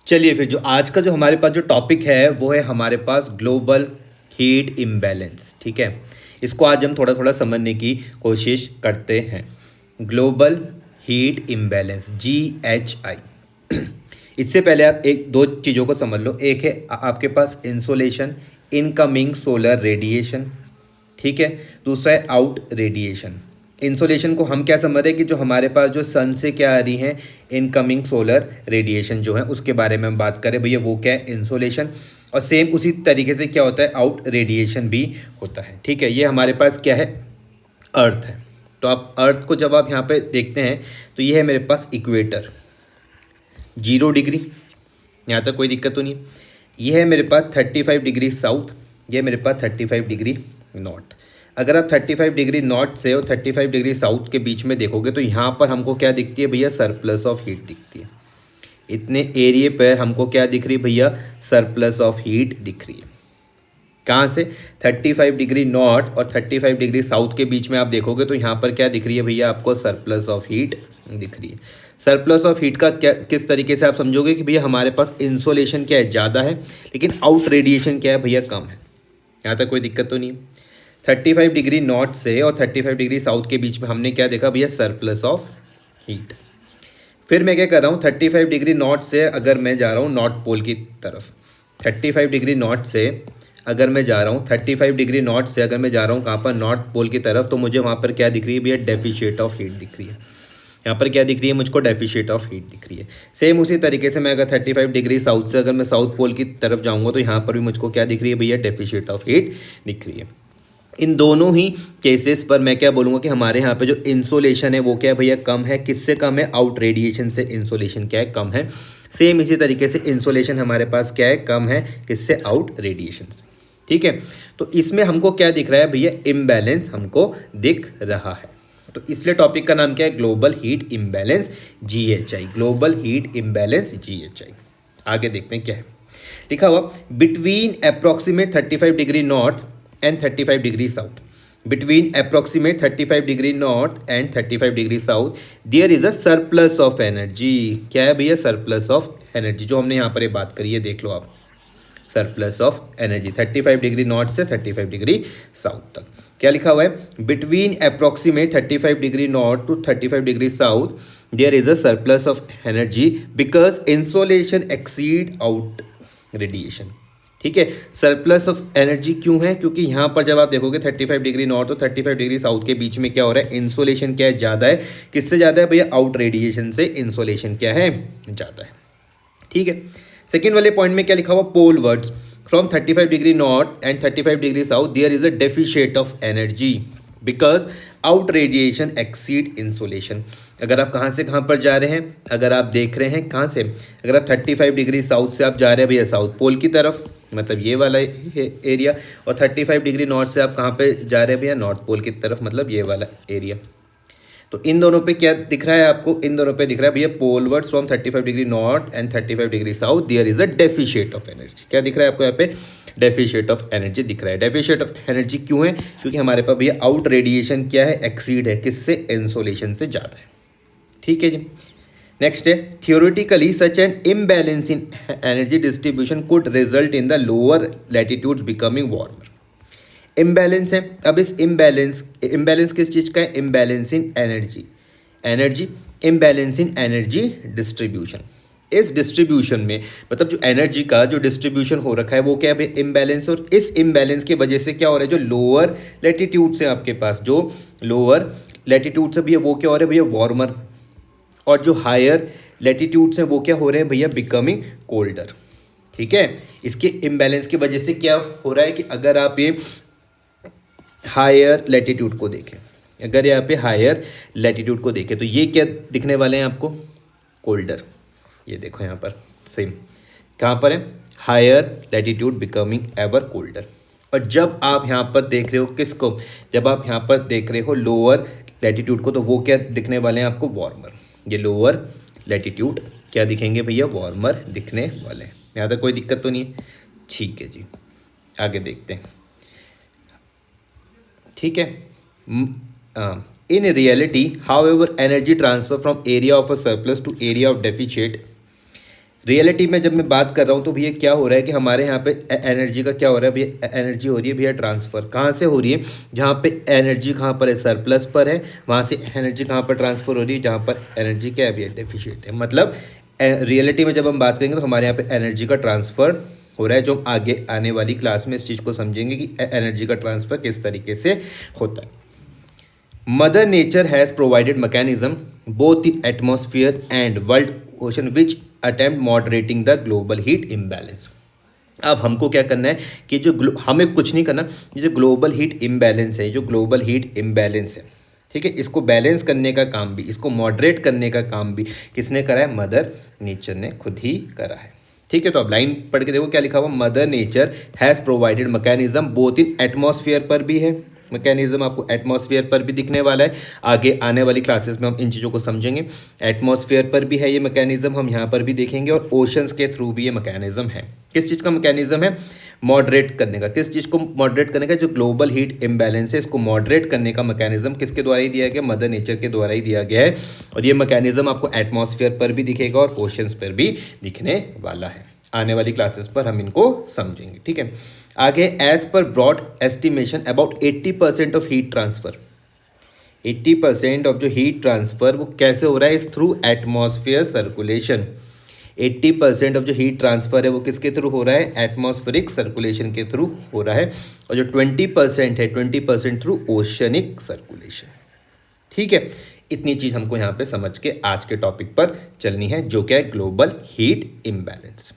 चलिए फिर जो आज का जो हमारे पास जो टॉपिक है वो है हमारे पास ग्लोबल हीट इम्बैलेंस। ठीक है, इसको आज हम थोड़ा थोड़ा समझने की कोशिश करते हैं। Global heat imbalance GHI। इससे पहले आप एक दो चीज़ों को समझ लो। एक है आपके पास इंसोलेशन, इनकमिंग सोलर रेडिएशन। ठीक है, दूसरा है आउट रेडिएशन। इंसोलेशन को हम क्या समझ रहे हैं कि जो हमारे पास जो सन से क्या आ रही है इनकमिंग सोलर रेडिएशन जो है उसके बारे में हम बात करें भैया, वो क्या है इंसोलेशन। और सेम उसी तरीके से क्या होता है आउट रेडिएशन भी होता है। ठीक है, ये हमारे पास क्या है अर्थ है। तो आप अर्थ को जब आप यहाँ पे देखते हैं तो ये है मेरे पास इक्वेटर 0 डिग्री, यहाँ तक कोई दिक्कत तो नहीं है। ये है मेरे पास 35 डिग्री साउथ, ये मेरे पास 35 डिग्री नॉर्थ। अगर आप 35 डिग्री नॉर्थ से और 35 डिग्री साउथ के बीच में देखोगे तो यहाँ पर हमको क्या दिखती है भैया, सरप्लस ऑफ हीट दिखती है। इतने एरिया पर हमको क्या दिख रही है भैया, सरप्लस ऑफ हीट दिख रही है। कहाँ से, 35 डिग्री नॉर्थ और 35 डिग्री साउथ के बीच में आप देखोगे तो यहाँ पर क्या दिख रही है भैया, आपको सरप्लस ऑफ हीट दिख रही है। सरप्लस ऑफ हीट का क्या किस तरीके से आप समझोगे कि भैया हमारे पास इंसोलेशन क्या है ज़्यादा है, लेकिन आउट रेडिएशन क्या है भैया कम है। यहाँ तक कोई दिक्कत तो नहीं है। 35 डिग्री नॉर्थ से और 35 डिग्री साउथ के बीच में हमने क्या देखा भैया, सरप्लस ऑफ हीट। फिर मैं क्या कर रहा हूँ, 35 डिग्री नॉर्थ से अगर मैं जा रहा हूँ नॉर्थ पोल की तरफ, 35 डिग्री नॉर्थ से अगर मैं जा रहा हूँ 35 डिग्री नॉर्थ से अगर मैं जा रहा हूँ कहाँ पर, नॉर्थ पोल की तरफ, तो मुझे वहाँ पर क्या दिख रही है भैया, डेफिशिएट ऑफ हीट दिख रही है। यहाँ पर क्या दिख रही है मुझको, डेफिशिएट ऑफ हीट दिख रही है। सेम उसी तरीके से मैं अगर 35 डिग्री साउथ से अगर मैं साउथ पोल की तरफ जाऊँगा तो यहाँ पर भी मुझको क्या दिख रही है भैया, डेफिशिएट ऑफ हीट दिख रही है। इन दोनों ही केसेस पर मैं क्या बोलूँगा कि हमारे यहाँ पे जो इंसोलेशन है वो क्या है भैया, कम है। किससे कम है, आउट रेडिएशन से इंसोलेशन क्या है, कम है। सेम इसी तरीके से इंसोलेशन हमारे पास क्या है, कम है। किससे, आउट रेडिएशन से। ठीक है, तो इसमें हमको क्या दिख रहा है भैया, इम्बैलेंस हमको दिख रहा है। तो इसलिए टॉपिक का नाम क्या है, global heat imbalance GHI। Global heat imbalance GHI। आगे देखते हैं क्या है लिखा हुआ, between approximate 35 degree north and 35 degree south. Between approximate 35 degree north and 35 degree south, there is a surplus of energy. क्या है भैया, surplus of energy। जो हमने यहाँ पर ये बात करी है देख लो आप, surplus of energy 35 degree north से 35 डिग्री साउथ तक। क्या लिखा हुआ है, between approximate 35 degree north to 35 degree south, there is a surplus of energy because insolation exceed out radiation। ठीक है, सरप्लस ऑफ एनर्जी क्यों है, क्योंकि यहाँ पर जब आप देखोगे 35 डिग्री नॉर्थ और 35 डिग्री साउथ के बीच में क्या हो रहा है, इंसोलेशन क्या है, ज़्यादा है। किससे ज़्यादा है भैया, आउट रेडिएशन से इंसोलेशन क्या है, ज़्यादा है। ठीक है, सेकेंड वाले पॉइंट में क्या लिखा हुआ, polewards from 35 degree north and 35 degree south there is a deficit of energy because out radiation exceed insolation. अगर आप कहाँ से कहाँ पर जा रहे हैं, अगर आप देख रहे हैं कहाँ से, अगर आप 35 डिग्री साउथ से आप जा रहे हैं भैया साउथ पोल की तरफ, मतलब ये वाला एरिया, और 35 डिग्री नॉर्थ से आप कहाँ पे जा रहे हैं भैया, नॉर्थ पोल की तरफ, मतलब ये वाला एरिया। तो इन दोनों पे क्या दिख रहा है आपको, इन दोनों पे दिख रहा है भैया, polewards from 35 degree north and 35 degree south there is a deficit of energy. क्या दिख रहा है आपको यहाँ पे, डेफिशिएट ऑफ एनर्जी दिख रहा है। डेफिशिएट ऑफ एनर्जी क्यों है, क्योंकि हमारे पास भैया आउट रेडिएशन क्या है, एक्सीड है। किससे, इंसोलेशन से ज़्यादा है। ठीक है जी, नेक्स्ट है, theoretically such an imbalance in energy distribution could result in the lower latitudes becoming warmer. Imbalance है, अब इस इम्बैलेंस किस चीज़ का है, इम्बैलेंस इन एनर्जी इम्बैलेंस इन एनर्जी डिस्ट्रीब्यूशन। इस डिस्ट्रीब्यूशन में मतलब जो एनर्जी का जो डिस्ट्रीब्यूशन हो रखा है वो क्या है, इम्बैलेंस। और इस इम्बैलेंस की वजह से क्या हो रहा है, जो लोअर लैटिट्यूड से आपके पास, जो लोअर लैटिट्यूड से भैया वो क्या हो रहा है भैया, वार्मर, और जो हायर लैटिट्यूड्स हैं वो क्या हो रहे हैं भैया, बिकमिंग कोल्डर। ठीक है, इसके इम्बैलेंस की वजह से क्या हो रहा है कि अगर आप ये हायर लैटिट्यूड को देखें, अगर यहाँ पे हायर लैटिट्यूड को देखें तो ये क्या दिखने वाले हैं आपको, कोल्डर। ये देखो यहाँ पर सेम कहाँ पर है, higher latitude becoming ever colder. और जब आप यहाँ पर देख रहे हो किसको, जब आप यहाँ पर देख रहे हो लोअर लैटिट्यूड को, तो वो क्या दिखने वाले हैं आपको, वार्मर। ये लोअर लैटिट्यूड क्या दिखेंगे भैया, वार्मर दिखने वाले हैं। यहाँ तक कोई दिक्कत तो नहीं है। ठीक है जी, आगे देखते हैं। ठीक है, in reality however energy transfer from area of a surplus to area of deficient reality में जब मैं बात कर रहा हूँ तो भैया क्या हो रहा है कि हमारे यहाँ पे एनर्जी का क्या हो रहा है भैया, एनर्जी हो रही है भैया ट्रांसफ़र कहाँ से हो रही है, जहाँ पे एनर्जी कहाँ पर है, सरप्लस पर है, वहाँ से एनर्जी कहाँ पर ट्रांसफ़र हो रही है, जहाँ पर एनर्जी क्या है भैया, डेफिशिएंट है। मतलब रियलिटी में जब हम बात करेंगे तो हमारे यहाँ पे एनर्जी का ट्रांसफ़र हो रहा है, जो हम आगे आने वाली क्लास में इस चीज़ को समझेंगे कि एनर्जी का ट्रांसफ़र किस तरीके से होता है। Mother nature has provided mechanism both in atmosphere and world ocean which attempt moderating the global heat imbalance. अब हमको क्या करना है कि हमें कुछ नहीं करना, ये जो ग्लोबल हीट इम्बैलेंस है, जो ग्लोबल हीट इम्बैलेंस है, ठीक है, इसको बैलेंस करने का काम भी, इसको मॉडरेट करने का काम भी किसने करा है, मदर नेचर ने खुद ही करा है। ठीक है, तो अब लाइन पढ़ के देखो क्या लिखा हुआ, mother nature has provided mechanism both in atmosphere पर भी है, मैकेनिज्म आपको एटमॉस्फेयर पर भी दिखने वाला है, आगे आने वाली क्लासेस में हम इन चीज़ों को समझेंगे। एटमॉस्फेयर पर भी है ये मैकेनिज्म, हम यहाँ पर भी देखेंगे, और ओशंस के थ्रू भी ये मैकेनिज्म है। किस चीज़ का मैकेनिज्म है, मॉडरेट करने का। किस चीज़ को मॉडरेट करने का, जो ग्लोबल हीट इम्बैलेंस है इसको मॉडरेट करने का मैकेनिज्म किसके द्वारा ही दिया गया, मदर नेचर के द्वारा ही दिया गया है। और ये मैकेनिज्म आपको एटमॉस्फेयर पर भी दिखेगा और ओशंस पर भी दिखने वाला है। आने वाली क्लासेस पर हम इनको समझेंगे। ठीक है, आगे एज पर broad estimation about 80% of heat transfer, 80% of जो हीट ट्रांसफर वो कैसे हो रहा है, इस थ्रू एटमॉस्फेयर सर्कुलेशन। 80% ऑफ जो हीट ट्रांसफर है वो किसके थ्रू हो रहा है, एटमॉस्फेरिक सर्कुलेशन के थ्रू हो रहा है, और जो 20% है 20% थ्रू ओशनिक सर्कुलेशन। ठीक है, इतनी चीज़ हमको यहाँ पे समझ के आज के टॉपिक पर चलनी है, जो क्या है, ग्लोबल हीट इम्बैलेंस।